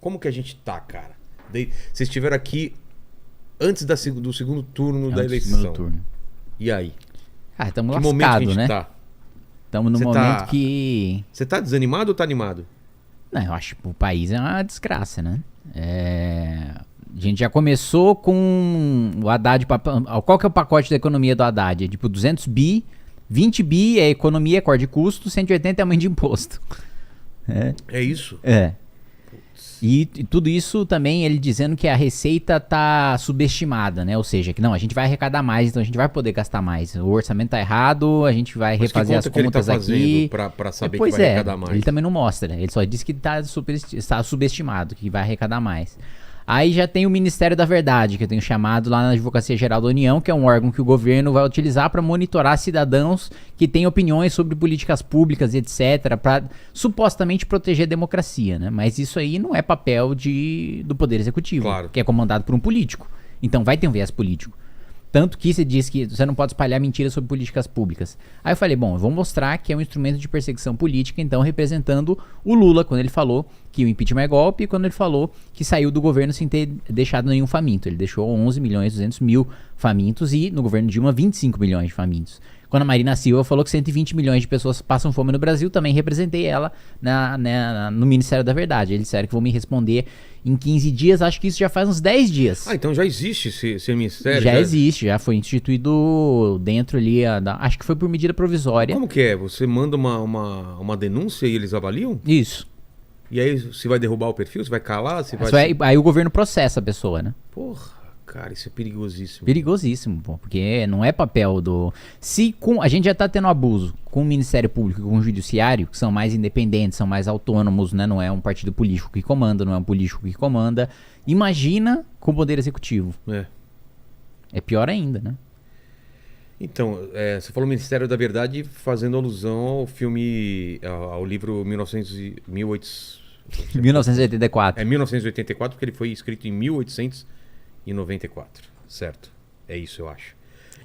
Como que a gente tá, cara? Vocês estiveram aqui antes do segundo turno da eleição. Segundo turno. E aí? Ah, estamos Que momento que a lascados, gente né? tá? Estamos no momento que... Você tá desanimado ou tá animado? Não, eu acho que o país é uma desgraça, né? A gente já começou com o Haddad... Qual que é o pacote da economia do Haddad? É tipo 200 bi, 20 bi é economia, corte de custo, 180 é aumento de imposto. É isso? E tudo isso também ele dizendo que a receita tá subestimada, né? Ou seja, que não, a gente vai arrecadar mais, então a gente vai poder gastar mais. O orçamento tá errado, a gente vai refazer as contas aqui. Pra saber Pois que vai arrecadar mais. Ele também não mostra, ele só diz que está subestimado, que vai arrecadar mais. Aí já tem o Ministério da Verdade, que eu tenho chamado lá na Advocacia Geral da União, que é um órgão que o governo vai utilizar para monitorar cidadãos que têm opiniões sobre políticas públicas e etc, para supostamente proteger a democracia, né? Mas isso aí não é papel do Poder Executivo, claro, que é comandado por um político. Então vai ter um viés político. Tanto que você diz que você não pode espalhar mentiras sobre políticas públicas. Aí eu falei, bom, eu vou mostrar que é um instrumento de perseguição política, então representando o Lula, quando ele falou que o impeachment é golpe, e quando ele falou que saiu do governo sem ter deixado nenhum faminto. Ele deixou 11 milhões e 200 mil famintos e no governo Dilma 25 milhões de famintos. Quando a Marina Silva falou que 120 milhões de pessoas passam fome no Brasil, também representei ela no Ministério da Verdade. Eles disseram que vão me responder em 15 dias, acho que isso já faz uns 10 dias. Ah, então já existe esse ministério? Já existe, já foi instituído dentro ali, acho que foi por medida provisória. Como que é? Você manda uma denúncia e eles avaliam? Isso. E aí você vai derrubar o perfil? Você vai calar? Aí o governo processa a pessoa, né? Porra. Cara, isso é perigosíssimo. Perigosíssimo, pô, porque não é papel do... A gente já tá tendo abuso com o Ministério Público e com o Judiciário, que são mais independentes, são mais autônomos, né? Não é um partido político que comanda, não é um político que comanda. Imagina com o Poder Executivo. É pior ainda, né? Então, você falou Ministério da Verdade fazendo alusão ao filme, ao livro 1984. É 1984, porque ele foi escrito em 1894, certo? É isso, eu acho.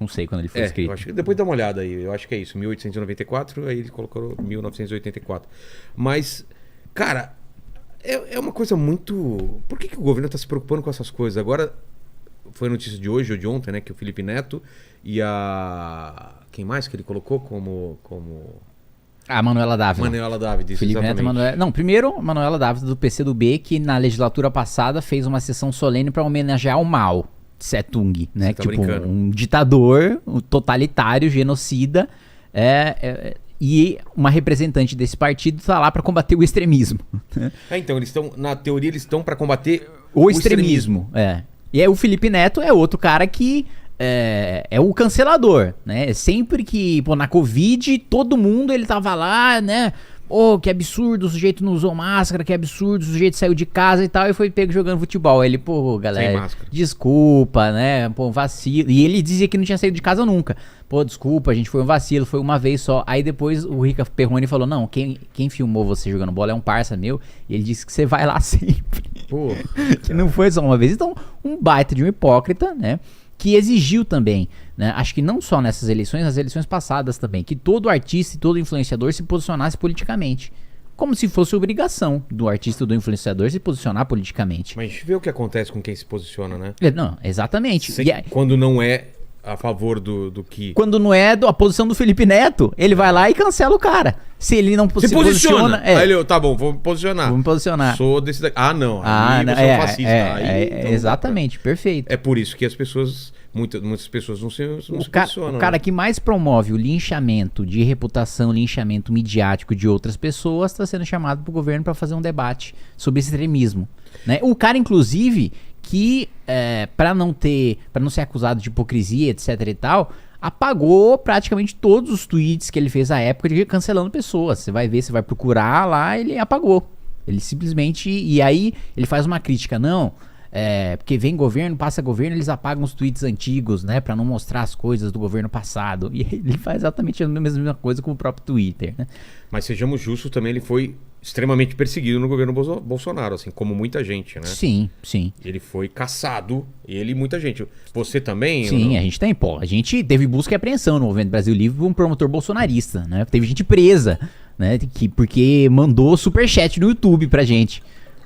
Não sei quando ele foi escrito. Eu acho que depois dá uma olhada aí, eu acho que é isso, 1894, aí ele colocou 1984. Mas, cara, é uma coisa muito... Por que o governo está se preocupando com essas coisas? Agora, foi a notícia de hoje ou de ontem, né, que o Felipe Neto e quem mais que ele colocou como... A Manuela Dávila. Manuela Dávila, isso, Felipe Neto, Não, primeiro, a Manuela Dávila do PCdoB, que na legislatura passada fez uma sessão solene para homenagear o Mao Tse-tung, né? Tá tipo, brincando. um ditador, um totalitário, genocida, e uma representante desse partido tá lá para combater o extremismo. Então, na teoria, eles estão para combater o extremismo. E aí o Felipe Neto é outro cara que... É o cancelador, né? Sempre que, na Covid, todo mundo ele tava lá, né? Que absurdo, o sujeito não usou máscara, que absurdo, o sujeito saiu de casa e tal, e foi pego jogando futebol. Aí ele, galera, desculpa, né? Vacilo. E ele dizia que não tinha saído de casa nunca. Desculpa, a gente foi um vacilo, foi uma vez só. Aí depois o Rica Perrone falou, não, quem filmou você jogando bola é um parça meu, e ele disse que você vai lá sempre. Que não foi só uma vez. Então, um baita de um hipócrita, né? Que exigiu também, né, acho que não só nessas eleições, nas eleições passadas também, que todo artista e todo influenciador se posicionasse politicamente. Como se fosse obrigação do artista e do influenciador se posicionar politicamente. Mas a gente vê o que acontece com quem se posiciona, né? Não, exatamente. Quando não é a favor do que... Quando não é a posição do Felipe Neto, ele vai lá e cancela o cara. Se ele não se posiciona... Aí ele, tá bom, vou me posicionar. Vou me posicionar. Sou desse daqui. Não. Aí você é um fascista. Exatamente, perfeito. É por isso que as pessoas... Muitas pessoas não se posicionam. O cara que mais promove o linchamento de reputação, linchamento midiático de outras pessoas, está sendo chamado pro governo para fazer um debate sobre extremismo, né? O cara, inclusive, que para não ser acusado de hipocrisia, etc e tal, apagou praticamente todos os tweets que ele fez à época de cancelando pessoas. Você vai ver, você vai procurar lá, ele apagou. Ele simplesmente... E aí ele faz uma crítica, porque vem governo, passa governo, eles apagam os tweets antigos, né, pra não mostrar as coisas do governo passado. E ele faz exatamente a mesma coisa com o próprio Twitter, né? Mas sejamos justos, também ele foi extremamente perseguido no governo Bolsonaro, assim, como muita gente, né? Sim. Ele foi caçado, ele e muita gente. Você também? Sim, a gente tem, a gente teve busca e apreensão no Movimento Brasil Livre por um promotor bolsonarista, né? Teve gente presa, né, porque mandou superchat no YouTube pra gente.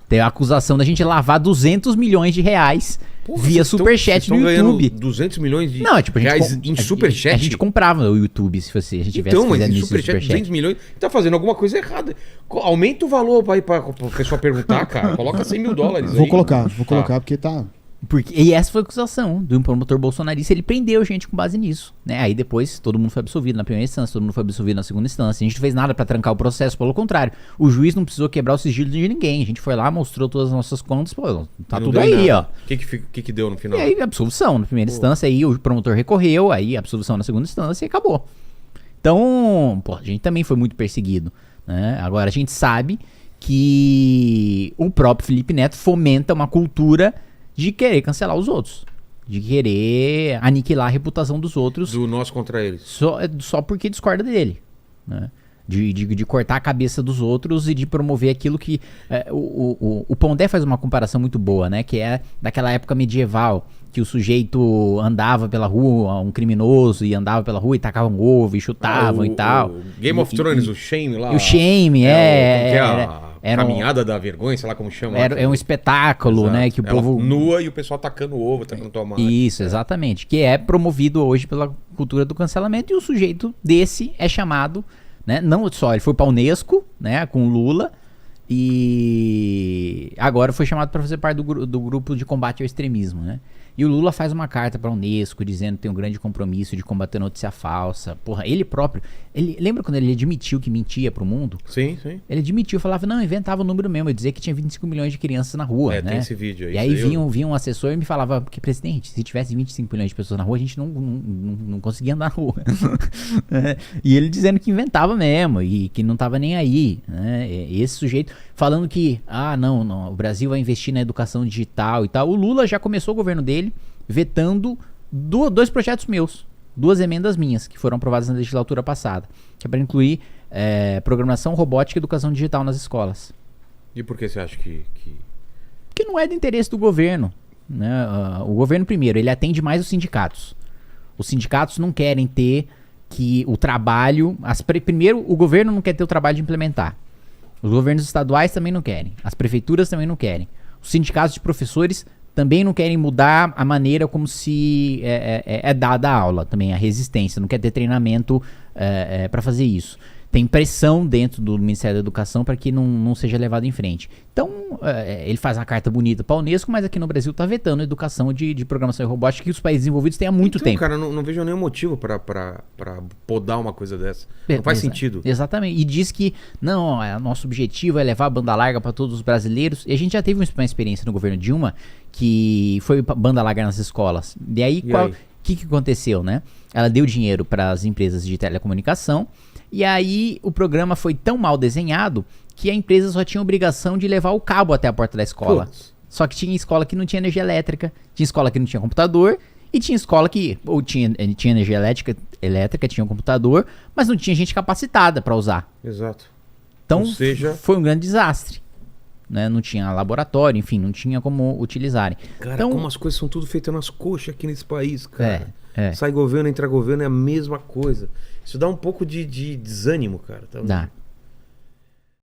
Tem a acusação da gente lavar 200 milhões de reais Porra, via vocês superchat tão no YouTube. 200 milhões de Não, tipo, reais em superchat? A gente comprava o YouTube se fosse, a gente tivesse Então, mas fazendo em isso no superchat, 200 milhões, tá fazendo alguma coisa errada. Aumenta o valor pra pessoa perguntar, cara. Coloca 100 mil dólares aí. Vou colocar, porque tá... E essa foi a acusação do promotor bolsonarista. Ele prendeu gente com base nisso, né? Aí depois todo mundo foi absolvido na primeira instância, todo mundo foi absolvido na segunda instância. A gente não fez nada pra trancar o processo, pelo contrário. O juiz não precisou quebrar o sigilo de ninguém. A gente foi lá, mostrou todas as nossas contas, pô, tá tudo aí, ó. O que deu no final? E aí absolvição na primeira instância, aí o promotor recorreu, aí absolvição na segunda instância e acabou. Então, pô, a gente também foi muito perseguido, né? Agora a gente sabe que o próprio Felipe Neto fomenta uma cultura de querer cancelar os outros, de querer aniquilar a reputação dos outros. Do nós contra eles. Só porque discorda dele, né? De cortar a cabeça dos outros e de promover aquilo que... o Pondé faz uma comparação muito boa, né? Que é daquela época medieval, que o sujeito andava pela rua, um criminoso, e andava pela rua e tacava um ovo e chutavam e tal. Game of Thrones, o Shame lá. O Shame, a caminhada da vergonha, sei lá como chama. É um espetáculo, Exato. né? Que o ela povo... nua e o pessoal tacando ovo, tacando tomate. Isso, exatamente. Que é promovido hoje pela cultura do cancelamento, e o sujeito desse é chamado, né? Não só, ele foi pra Unesco, né? Com o Lula, e agora foi chamado para fazer parte do grupo de combate ao extremismo, né? E o Lula faz uma carta pra Unesco dizendo que tem um grande compromisso de combater notícia falsa. Porra, ele próprio... lembra quando ele admitiu que mentia pro mundo? Sim, sim. Ele admitiu, falava, não, inventava o número mesmo. Eu dizia que tinha 25 milhões de crianças na rua, né? Tem esse vídeo aí. E aí vinha um assessor e me falava, porque, presidente, se tivesse 25 milhões de pessoas na rua, a gente não conseguia andar na rua. E ele dizendo que inventava mesmo e que não tava nem aí, né? E esse sujeito falando que, não, o Brasil vai investir na educação digital e tal. O Lula já começou o governo dele vetando dois projetos meus, 2 emendas minhas, que foram aprovadas na legislatura passada, que é para incluir programação robótica e educação digital nas escolas. E por que você acha que... Que não é do interesse do governo, né? O governo, primeiro, ele atende mais os sindicatos. Os sindicatos não querem ter que o trabalho... Primeiro, o governo não quer ter o trabalho de implementar. Os governos estaduais também não querem. As prefeituras também não querem. Os sindicatos de professores também não querem mudar a maneira como se é dada a aula, também a resistência, não quer ter treinamento para fazer isso. Tem pressão dentro do Ministério da Educação para que não seja levado em frente. Então, ele faz uma carta bonita para a Unesco, mas aqui no Brasil está vetando a educação de programação e robótica que os países desenvolvidos têm há muito tempo. Cara, não vejo nenhum motivo para podar uma coisa dessa. Não faz sentido. Exatamente. E diz que, não, nosso objetivo é levar a banda larga para todos os brasileiros. E a gente já teve uma experiência no governo Dilma que foi banda larga nas escolas. E aí, o que aconteceu, né? Ela deu dinheiro para as empresas de telecomunicação. E aí o programa foi tão mal desenhado que a empresa só tinha obrigação de levar o cabo até a porta da escola. Putz. Só que tinha escola que não tinha energia elétrica, tinha escola que não tinha computador, e tinha escola que ou tinha energia elétrica, tinha um computador, mas não tinha gente capacitada para usar. Exato. Então foi um grande desastre. Né? Não tinha laboratório, enfim, não tinha como utilizarem. Cara, então, como as coisas são tudo feitas nas coxas aqui nesse país, cara. É. Sai governo, entra governo, é a mesma coisa. Isso dá um pouco de desânimo, cara. Tá? Dá.